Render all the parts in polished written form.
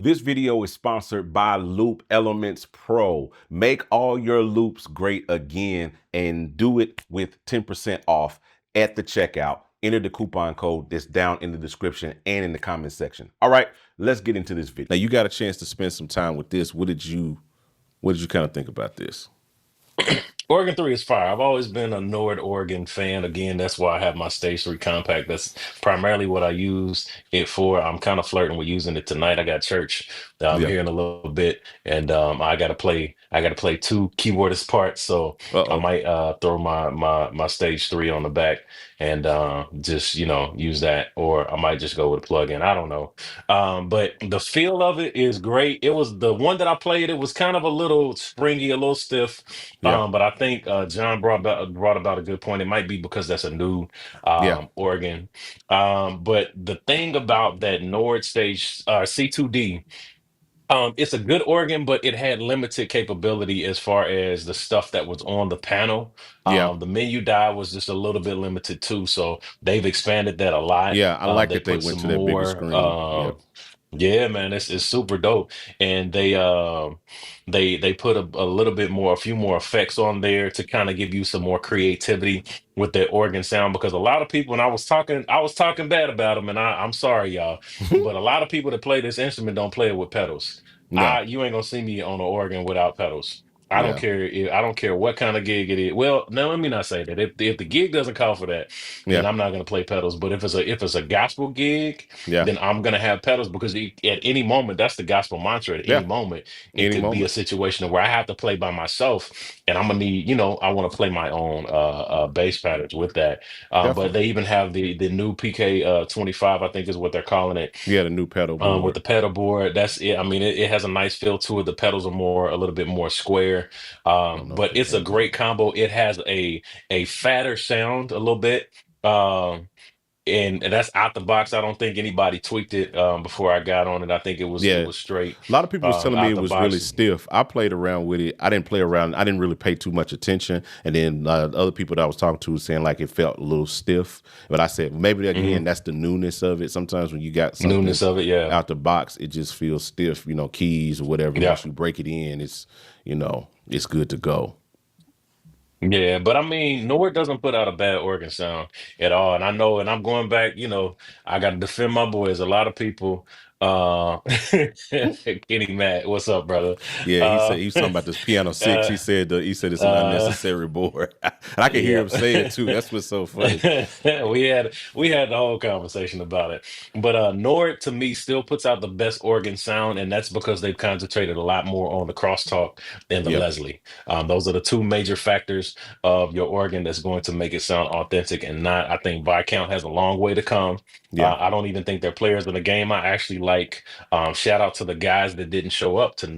This video is sponsored by Loop Elements Pro. Make all your loops great again and do it with 10% off at the checkout. Enter the coupon code that's down in the description and in the comment section. All right, let's get into this video. Now you got a chance to spend some time with this. What did you kind of think about this? Oregon 3 is fire. I've always been a Nord Oregon fan. Again, that's why I have my Stage 3 compact. That's primarily what I use it for. I'm kind of flirting with using it tonight. I got church Yeah. here in a little bit, and I gotta play two keyboardist parts. So I Uh-oh. might throw my Stage 3 on the back and just use that, or I might just go with a plug-in. I don't know. But the feel of it is great. It was the one that I played, it was kind of a little springy, a little stiff. Yeah. But I think John brought about a good point. It might be because that's a new Yeah. organ. But the thing about that Nord Stage C2D, it's a good organ, but it had limited capability as far as the stuff that was on the panel. Yeah. The menu die was just a little bit limited too, so they've expanded that a lot. Yeah. I like They that they put went some to that bigger more. screen. Yeah. Yeah, man, it's super dope, and they put a little bit more, a few more effects on there to kind of give you some more creativity with that organ sound. Because a lot of people, and I was talking bad about them, and I'm sorry, y'all, but a lot of people that play this instrument don't play it with pedals. No. You ain't gonna see me on an organ without pedals. I don't Yeah. care. I don't care what kind of gig it is. Well, no, let me not say that. If the gig doesn't call for that, then Yeah. I'm not gonna play pedals. But if it's a gospel gig, Yeah. then I'm gonna have pedals because at any moment, that's the gospel mantra. At any Yeah. moment, it Any could be a moment. situation where I have to play by myself, and I'm gonna need, I want to play my own bass patterns with that. But Definitely. they even have the new PK 25, I think is what they're calling it, Yeah, the new pedal with board. the pedal board. That's it. I mean, it has a nice feel to it. The pedals are a little bit more square, I don't know if but they it's a can do great combo. It has a fatter sound a little bit. Um, and that's out the box. I don't think anybody tweaked it before I got on it. I think it Yeah. was straight A lot of people was telling me out it the was really box. stiff. I played around with it. I didn't play around. I didn't really pay too much attention. And then other people that I was talking to was saying like it felt a little stiff. But I said maybe again Hmm. that's the newness of it. Sometimes when you got something Newness of it, yeah, out the box, it just feels stiff. Keys or whatever. yeah, Once you break it in, it's good to go. yeah. But I mean, Nord doesn't put out a bad organ sound at all. And I know, and I'm going back. I got to defend my boys. A lot of people. Kenny Matt, what's up, brother? Yeah, he said Uh, he was talking about this piano six. uh, He said it's an uh, unnecessary board, and I can hear yeah. him say it too. That's what's so funny. We had the whole conversation about it. But Nord to me still puts out the best organ sound, and that's because they've concentrated a lot more on the crosstalk than the Yeah, Leslie. Those are the two major factors of your organ that's going to make it sound authentic and not. I think Viscount has a long way to come. yeah. I don't even think they're players in the game. I actually like, shout out to the guys that didn't show up to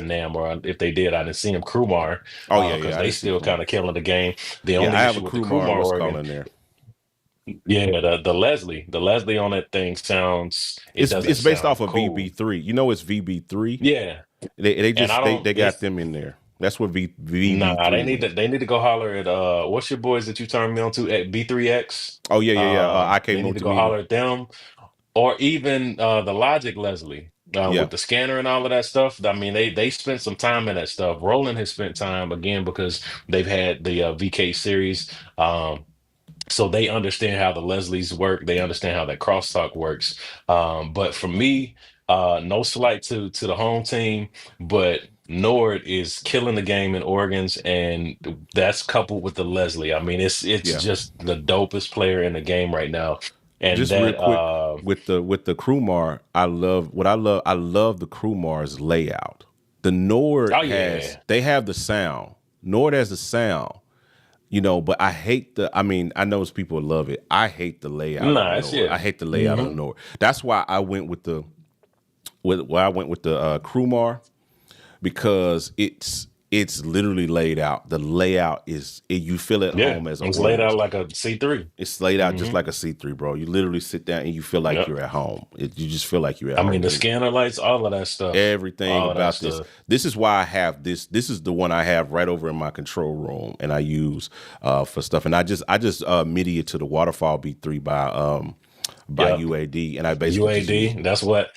NAM, or if they did, I didn't see them. Crumar, Oh yeah, because yeah. I they didn't see still Kumar. kind of killing the game. The Yeah, I only have a issue with the Crumar. Crumar What's called organ, in there? yeah, the Leslie on that thing sounds, it doesn't It's based off sound of cool. VB3. It's VB3. Yeah, They and I just don't. they got It's them in there. That's what Nah. They VB3 need to. means. They need to go holler at what's your boys that you turned me on to at B3X. Oh yeah, yeah, yeah. IK They need to go Multimedia. holler at them, or even the Logic Leslie. Yeah, With the scanner and all of that stuff. I mean, they spent some time in that stuff. Roland has spent time again because they've had the VK series. So they understand how the Leslies work. They understand how that crosstalk works. But for me, no slight to the home team, but Nord is killing the game in organs, and that's coupled with the Leslie. I mean, it's yeah. just the dopest player in the game right now. And Just real that quick with the Crumar, I love the Crumar's layout. The Nord oh yeah. they have the sound. Nord has the sound. But I hate I mean, I know people love it. I hate the layout of the Nice, Nord. yeah. I hate the layout of the Hmm. Nord. That's why I went with the Crumar, because it's literally laid out. The layout you feel at Yeah. home as an It's laid out organist. like a C3. It's laid out just Hmm. like a C3, bro. You literally sit down and you feel like Yep. you're at home. You just feel like you're at I mean, home. the scanner lights, all of that stuff. Everything All of that about this. stuff. This is why I have this. This is the one I have right over in my control room, and I use for stuff. And I just MIDI it to the Waterfall Beat 3 by Yep. UAD, and I basically just use. UAD. That's what.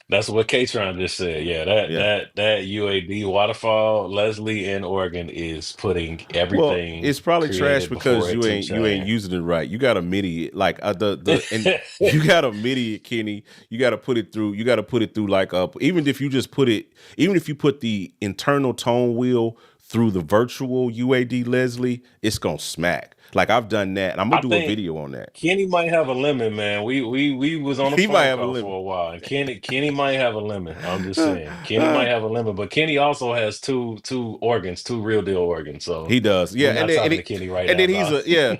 That's what Katron just said. Yeah, that Yeah. that that UAD waterfall, Leslie and Oregon is putting Well, everything it's probably trash created before because it you to ain't change. using it right. You got to MIDI it, like the and you got to MIDI it, Kenny. You got to put it through. You got to put it through like even if you just put it, even if you put the internal tone wheel through the virtual UAD Leslie, it's gonna smack. Like I've done that, and I'm gonna I do a think video on that. Kenny might have a lemon, man. We was on a He might phone have a call limit. for a while, and Kenny might have a lemon. I'm just saying, Kenny might have a lemon, but Kenny also has two organs, two real deal organs. So He does, yeah, we're not talking to Kenny right and now, then he's dog. a yeah,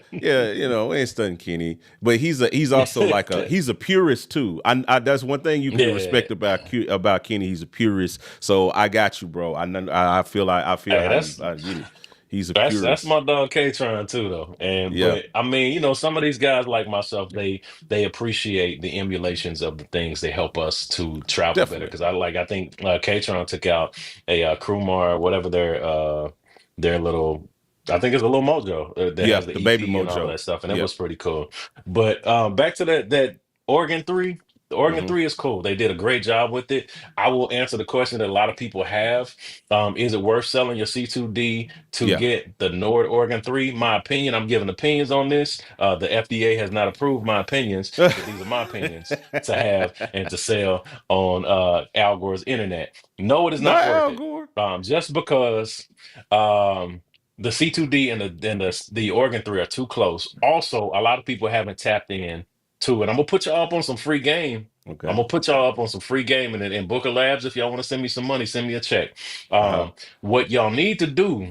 you know, we ain't studying Kenny, but he's also like he's a purist too. That's one thing you can Yeah. respect about Kenny. He's a purist, so I got you, bro. I feel Hey, how you I get it. He's a that's purist, my dog K-Tron too though. And yeah, but I mean, some of these guys like myself, they appreciate the emulations of the things. They help us to travel better. definitely, Because I think K-Tron took out a Crumar, whatever their little, I think it's a little Mojo that yeah. has the The baby EP and all of Mojo, that stuff, and it yeah. was pretty cool. But back to that Oregon 3. The Oregon Hmm. 3 is cool. They did a great job with it. I will answer the question that a lot of people have. Is it worth selling your C2D to Yeah. get the Nord Oregon 3? My opinion, I'm giving opinions on this. The FDA has not approved my opinions, but these are my opinions to have and to sell on Al Gore's internet. No, it is not Not worth Al it. Gore. Just because the C2D and the Oregon 3 are too close. Also, a lot of people haven't tapped in to it. I'm gonna put y'all up on some free game. I'm Okay. gonna put y'all up on some free game and Booker Labs. If y'all want to send me some money, send me a check. Uh-huh. What y'all need to do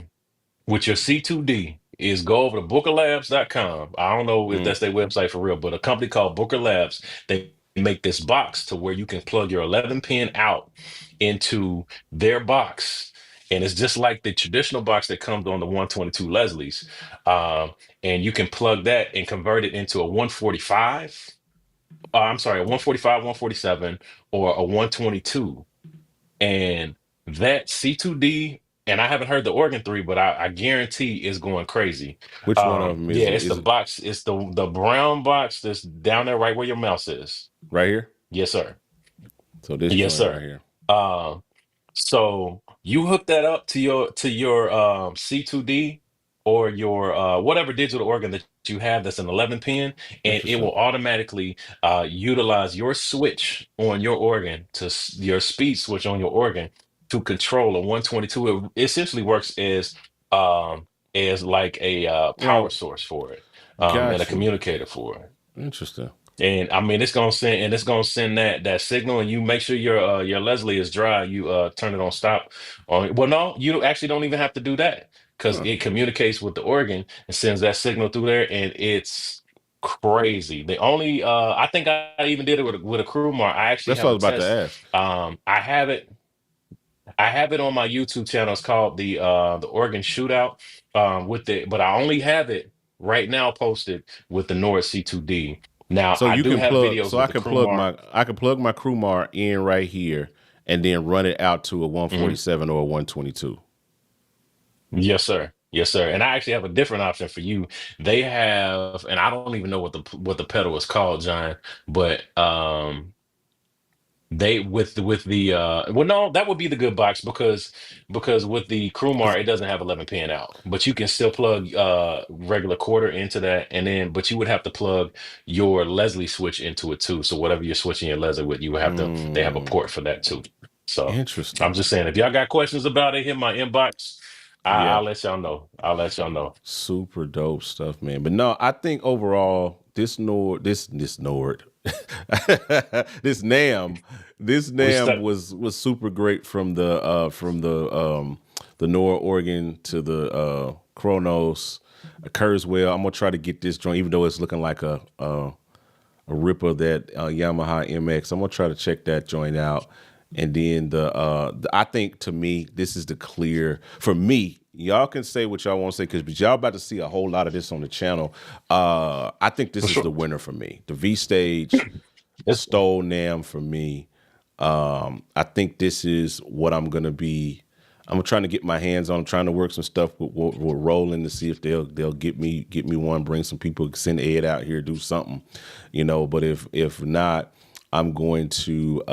with your C2D is go over to bookerlabs.com. I don't know if Mm. that's their website for real, but a company called Booker Labs, they make this box to where you can plug your 11 pin out into their box. And it's just like the traditional box that comes on the 122 Leslie's. Um, and you can plug that and convert it into a 145. I'm sorry, a 145, 147, or a 122. And that C2D, and I haven't heard the Organ 3, but I guarantee is going crazy. Which one of them Yeah, it's the is it box, it's the brown box that's down there right where your mouse is. right here? Yes, sir. So this Yes, joint right sir. here. Um, so you hook that up to your C2D or your whatever digital organ that you have that's an 11 pin, and it Interesting. will automatically utilize your switch on your organ your speed switch on your organ to control a 122. It essentially works as like a power Oh, source for it, and a got you. communicator for it. Interesting. And I mean, it's gonna send that signal, and you make sure your Leslie is dry. You turn it on stop. On well, no, you actually don't even have to do that because Huh. it communicates with the organ and sends that signal through there, and it's crazy. The only I think I even did it with a Crumar. I actually That's what have I a was about to test. ask. I have it on my YouTube channel. It's called the Organ Shootout. But I only have it right now posted with the Nord C2D. Now So I you do can have plug videos so with the Crumar. I can plug my Crumar in right here and then run it out to a Mhm. 147 or a 122. Yes, sir. Yes, sir. And I actually have a different option for you. They have, and I don't even know what the pedal is called, John, but they with the well no, that would be the good box because with the Cuz Crewmar it doesn't have 11 pin out, but you can still plug regular quarter into that, and then but you would have to plug your Leslie switch into it too. So whatever you're switching your Leslie with, you would have to they have a mm, port for that too. So I'm interesting. just saying, if y'all got questions about it, hit my inbox. Yeah. I'll let y'all know. I'll let y'all know. Super dope stuff, man. But no, I think overall this Nord this Nam We stuck. was super great the Nord organ to the Kronos, Kurzweil. I'm gonna try to get this joint, even though it's looking like a rip of that Yamaha MX. I'm gonna try to check that joint out. And then I think to me, this is the clear for me. Y'all can say what y'all want to say because y'all about to see a whole lot of this on the channel. I think For this is the sure. winner for me. The V stage It's stole Nam for me. I think this is what I'm trying to get my hands on. I'm trying to work some stuff with Roland to see if they'll get me one. Bring some people, send Ed out here, do something, you know. But if not, I'm going to.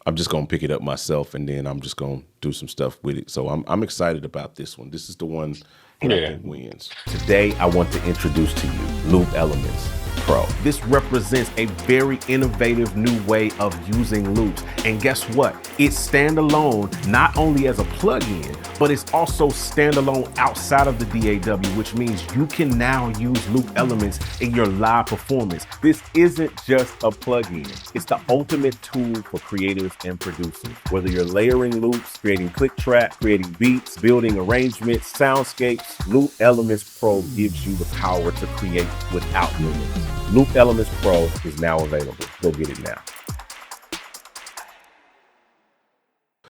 I'm just gonna pick it up myself, and then I'm just gonna do some stuff with it. So I'm excited about this one. This is the one that I Yeah. think wins. Today, I want to introduce to you Loop Elements Pro. This represents a very innovative new way of using loops. And guess what? It's standalone, not only as a plugin, but it's also standalone outside of the DAW, which means you can now use loop elements in your live performance. This isn't just a plugin. It's the ultimate tool for creatives and producers. Whether you're layering loops, creating click track, creating beats, building arrangements, soundscapes, Loop Elements Pro gives you the power to create without limits. Loop Elements Pro is now available. Go get it now.